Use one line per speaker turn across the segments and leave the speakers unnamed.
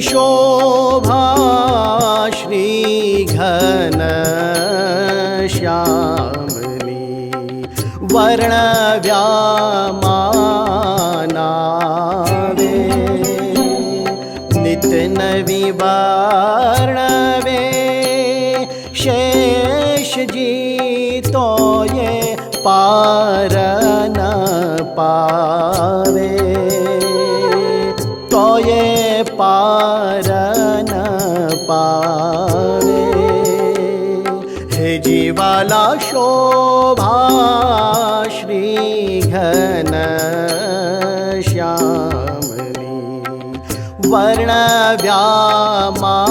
शोभा श्री घन श्यामली वर्ण व्यामानावे नित नवी वर्णवे शेष जी तो ये पार न पावे तो ये पार न पावे हे जीवाला शोभा श्री घन श्यामली वर्ण व्यामानावे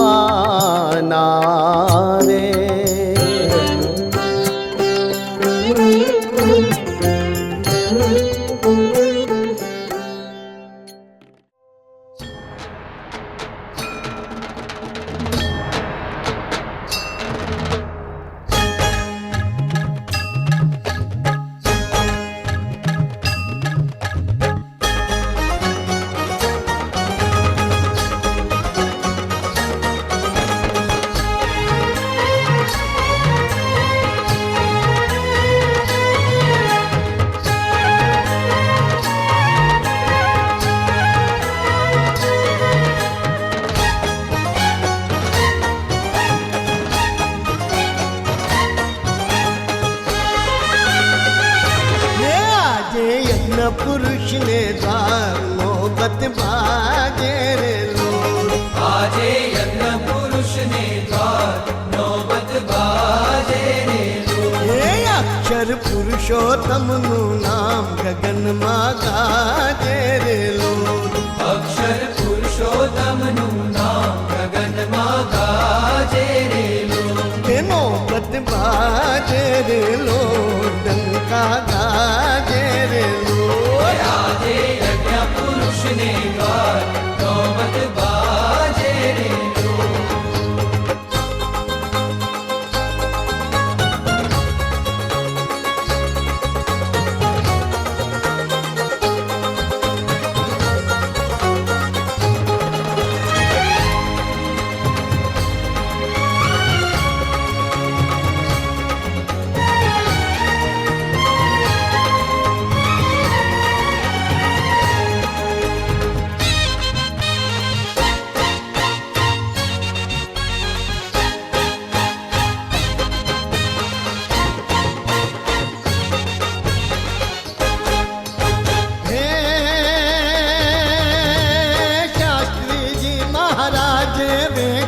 पुरुष ने द्वार मोहब्बत बाजे रे लोग
आजे यज्ञ पुरुष ने द्वार नौबत बाजे रे लोग
हे अक्षर पुरुषोत्तम नु नाम गगन मा गाजे रे लोग
अक्षर पुरुषोत्तम नु नाम गगन मा गाजे रे लोग
हे नौबत बाजे रे लोग डंका गाजे रे लोग
आजे यज्ञ पुरुष ने द्वार नौबत बाजे रे लोग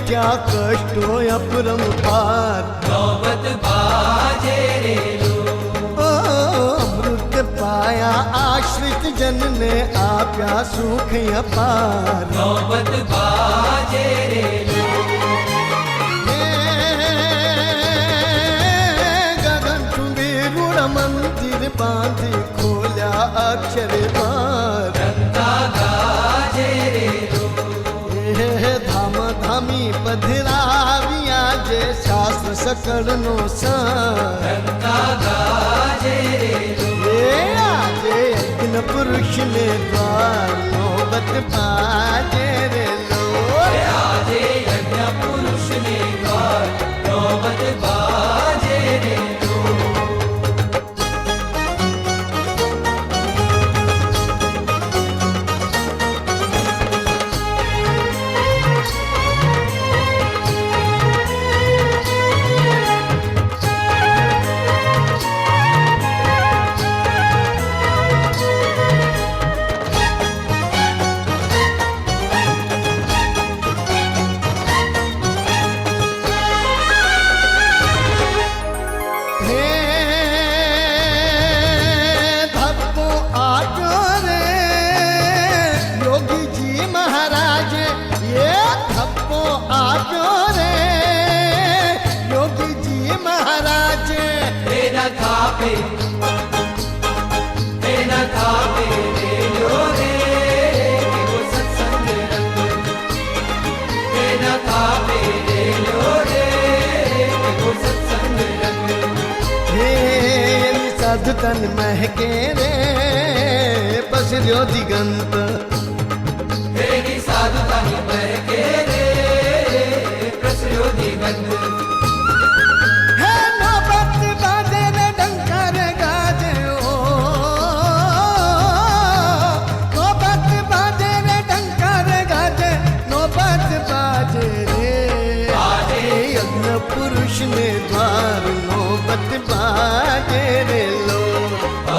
क्या कष्ट हो अपरंपार
नौबत बाजे रे लोग
अमृत पाया आश्रित जन ने आप्या सुख अपार
नौबत बाजे रे लोग
गगन चुंबी गुण मंदिर बांधी खोल्या अक्षर पार
गंगा गाजे रे लोग
धाम धामी पधराविया जे शास्त्र सकड़नो सार
गंगा गाजे रे लोग
आजे यज्ञ पुरुष ने द्वार नौबत बाजे रे लोग
आजे यज्ञ पुरुष ने द्वार नौबत बाजे रे लोग થાપે હે ન થાપે રે લ્યો રે એવો સત્સંગ રંગ હે ન થાપે રે લ્યો રે એવો સત્સંગ રંગ
હે એની સાધુતન મહેકે રે પસર્યો દિગંત
એની સાધુતાની મહેકે રે પ્રસર્યો દિગંત
હે નોબત બાજે ને ડંકાર ગાજે ઓ નોબત બાજે ને ડંકાર ગાજે નોબત બાજે રે યજ્ઞ પુરુષ ને દ્વાર નોબત બાજે રે લો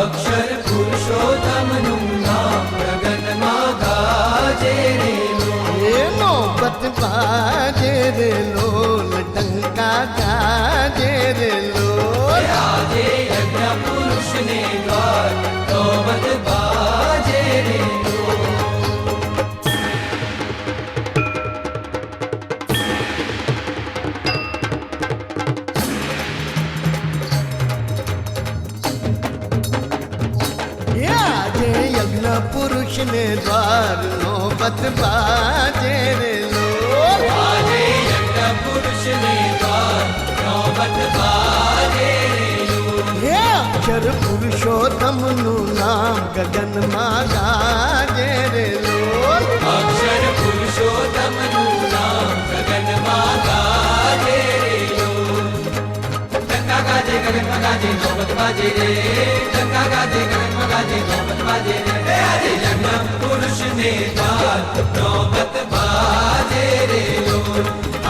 અક્ષર પુરુષોત્તમનું નામ ગગનમાં ગાજે રે લો
એ નોબત બાજે રે લોલ ડંકા ગાજે રે લોલ
આજે યજ્ઞ પુરુષને દ્વાર નોબત બાજે રે લો
એ આજે યજ્ઞ પુરુષ ને દ્વાર નોબત બાજે રે લોલ
આજે યજ્ઞ પુરુષને દ્વાર નોબત બાજે રે લો
હે અક્ષર પુરુષોત્તમનું નામ ગગનમાં ગાજે રે લોલ
અક્ષર પુરુષોત્તમનું નામ ગગનમાં ગાજે રે લો ડંકા ગાજે ગગનમાં ગાજે નોબત બાજે રે ડંકા ગાજે ગગનમાં ગાજે નોબત બાજે રે આજે યજ્ઞ પુરુષને દ્વાર નોબત બાજે રે લો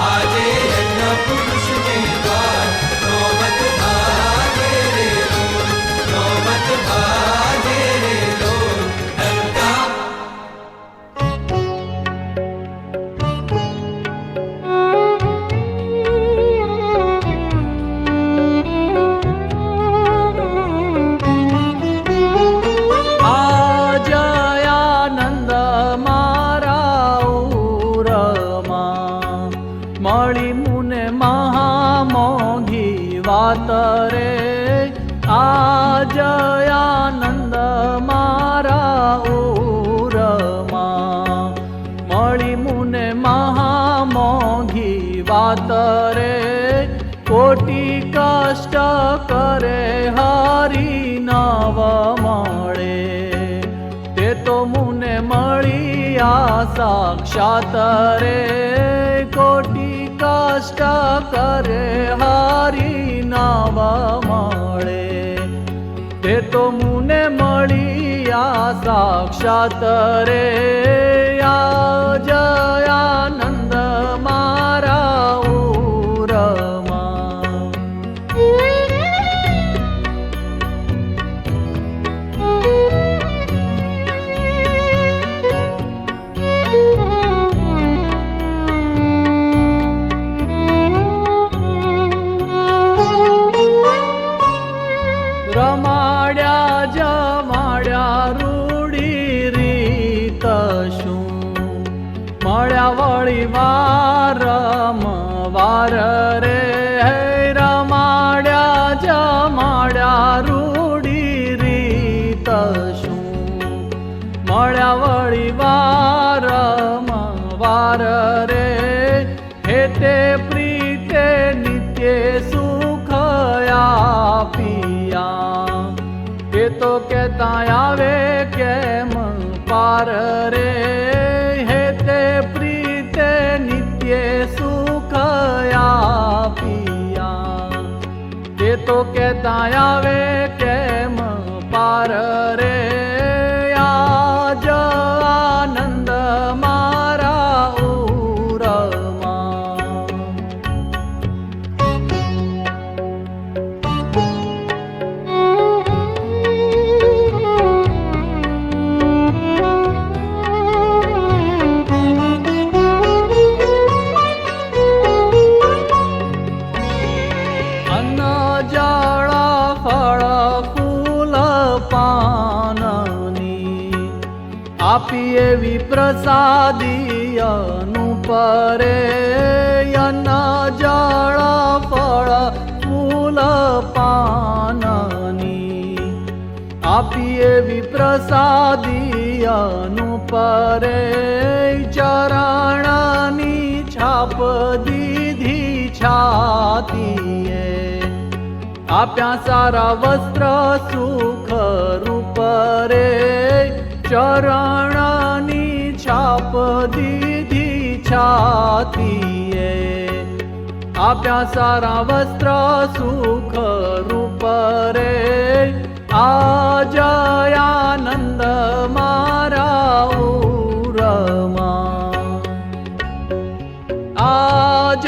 આજે યજ્ઞ પુરુષને દ્વાર નોબત બાજે રે લો નોબત બાજે રે લો ડંકા
આજયાનંદ મારા ઉરમાં મળી મુને મહામોઘી વાત રે આજયાનંદ મારા ઉરમાં મળી મુને મહામોઘી વાત રે કોટી કષ્ટ કરે હરી નવ મળે તે તો મુને મળી આ સાક્ષાત રે કોટી કષ્ટ કરે હરી નવ મળે તે તો મુને મળી આ સાક્ષાત રે આજયાનંદ મારા ઉરમાં રમાડ્યા જમાડ્યા રૂડી રીત શું મળ્યા વળી વાર રે હે રમાડ્યા જમાડ્યા રૂડી રીત શું મળ્યા વળી વાર રે હે તે પ્રીતે નિત્ય સુખ આપીયા એ તો કેતા આવે કેમ પાર રે હે તે પ્રીતે નિત્ય સુખ આપીયા એ તો કેતા આવે કેમ પાર રે આજ આનંદ મારા ઉરમાં અન્ન જળ ફળ ફૂલ પાનની આપી એવી પ્રસાદી અનુપરે અન્ન જળ ફળ ફૂલ પાનની આપી એવી પ્રસાદી અનુપરે ચરણની છાપ દીધી છાતીએ આપ્યા સારા વસ્ત્ર સુખ રૂપ રે ચરણની છાપ દીધી છાતીએ આપ્યા સારા વસ્ત્ર સુખ રૂપ રે આજ આનંદ મારા ઉરમાં આજ